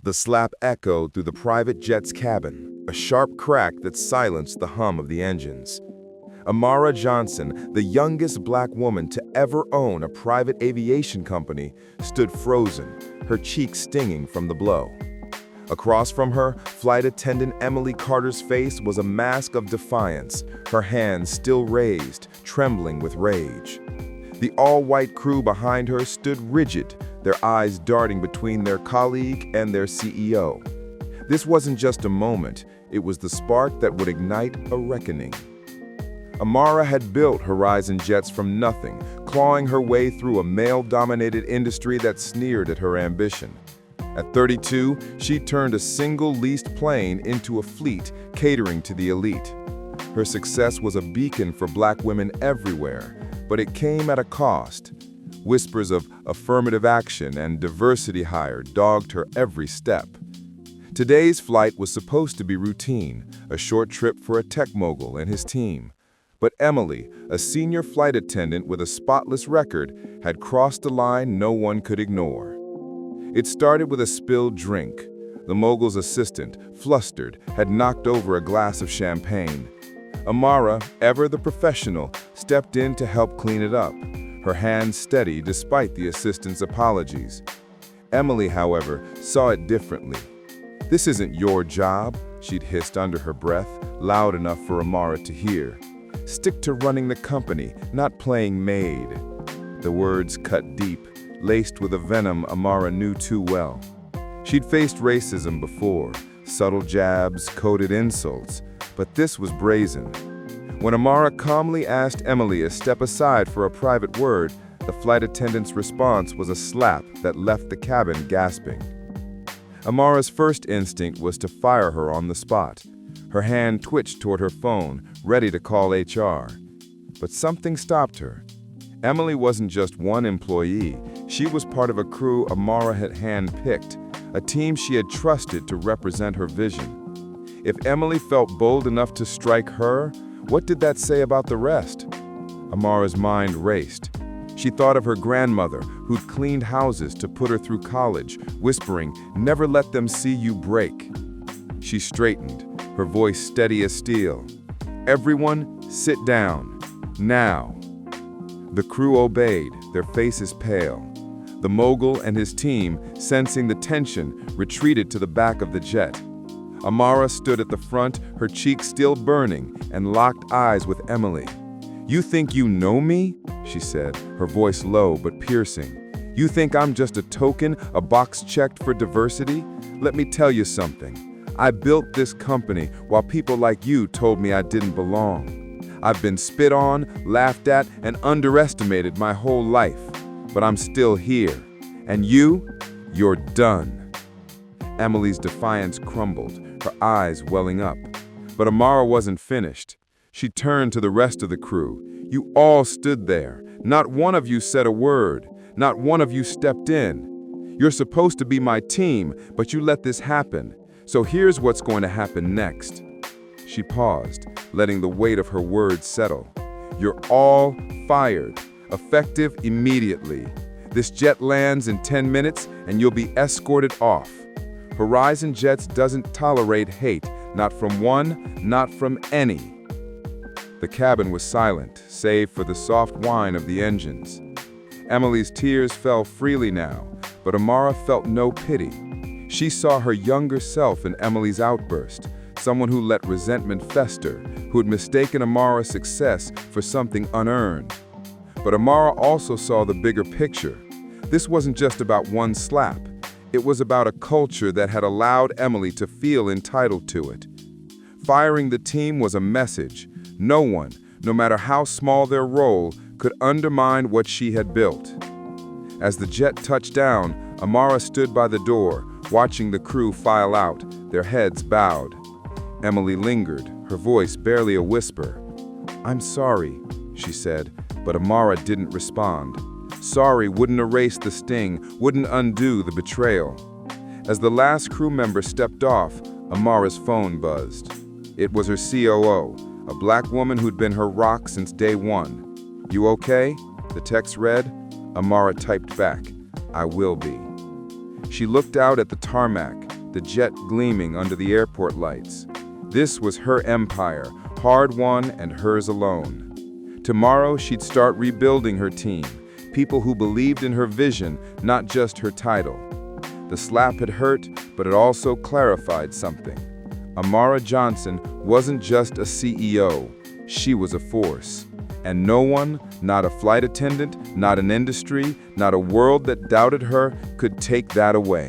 The slap echoed through the private jet's cabin, a sharp crack that silenced the hum of the engines. Amara Johnson, the youngest black woman to ever own a private aviation company, stood frozen, her cheeks stinging from the blow. Across from her, flight attendant Emily Carter's face was a mask of defiance, her hands still raised, trembling with rage. The all-white crew behind her stood rigid, their eyes darting between their colleague and their CEO. This wasn't just a moment, it was the spark that would ignite a reckoning. Amara had built Horizon Jets from nothing, clawing her way through a male-dominated industry that sneered at her ambition. At 32, she turned a single leased plane into a fleet catering to the elite. Her success was a beacon for black women everywhere, but it came at a cost. Whispers of affirmative action and diversity hire dogged her every step. Today's flight was supposed to be routine, a short trip for a tech mogul and his team. But Emily, a senior flight attendant with a spotless record, had crossed a line no one could ignore. It started with a spilled drink. The mogul's assistant, flustered, had knocked over a glass of champagne. Amara, ever the professional, stepped in to help clean it up, her hands steady despite the assistant's apologies. Emily, however, saw it differently. "This isn't your job," she'd hissed under her breath, loud enough for Amara to hear. "Stick to running the company, not playing maid." The words cut deep, laced with a venom Amara knew too well. She'd faced racism before, subtle jabs, coded insults, but this was brazen. When Amara calmly asked Emily to step aside for a private word, the flight attendant's response was a slap that left the cabin gasping. Amara's first instinct was to fire her on the spot. Her hand twitched toward her phone, ready to call HR. But something stopped her. Emily wasn't just one employee. She was part of a crew Amara had handpicked, a team she had trusted to represent her vision. If Emily felt bold enough to strike her, what did that say about the rest? Amara's mind raced. She thought of her grandmother, who'd cleaned houses to put her through college, whispering, "Never let them see you break." She straightened, her voice steady as steel. "Everyone, sit down. Now." The crew obeyed, their faces pale. The mogul and his team, sensing the tension, retreated to the back of the jet. Amara stood at the front, her cheeks still burning, and locked eyes with Emily. "You think you know me?" she said, her voice low but piercing. "You think I'm just a token, a box checked for diversity? Let me tell you something. I built this company while people like you told me I didn't belong. I've been spit on, laughed at, and underestimated my whole life. But I'm still here. And you're done." Emily's defiance crumbled, her eyes welling up. But Amara wasn't finished. She turned to the rest of the crew. "You all stood there. Not one of you said a word. Not one of you stepped in. You're supposed to be my team, but you let this happen. So here's what's going to happen next." She paused, letting the weight of her words settle. "You're all fired, effective immediately. This jet lands in 10 minutes and you'll be escorted off. Horizon Jets doesn't tolerate hate, not from one, not from any." The cabin was silent, save for the soft whine of the engines. Emily's tears fell freely now, but Amara felt no pity. She saw her younger self in Emily's outburst, someone who let resentment fester, who had mistaken Amara's success for something unearned. But Amara also saw the bigger picture. This wasn't just about one slap. It was about a culture that had allowed Emily to feel entitled to it. Firing the team was a message. No one, no matter how small their role, could undermine what she had built. As the jet touched down, Amara stood by the door, watching the crew file out, their heads bowed. Emily lingered, her voice barely a whisper. "I'm sorry," she said, but Amara didn't respond. Sorry wouldn't erase the sting, wouldn't undo the betrayal. As the last crew member stepped off, Amara's phone buzzed. It was her COO, a black woman who'd been her rock since day one. "You okay?" the text read. Amara typed back, "I will be." She looked out at the tarmac, the jet gleaming under the airport lights. This was her empire, hard-won and hers alone. Tomorrow, she'd start rebuilding her team, people who believed in her vision, not just her title. The slap had hurt, but it also clarified something. Amara Johnson wasn't just a CEO, she was a force. And no one, not a flight attendant, not an industry, not a world that doubted her, could take that away.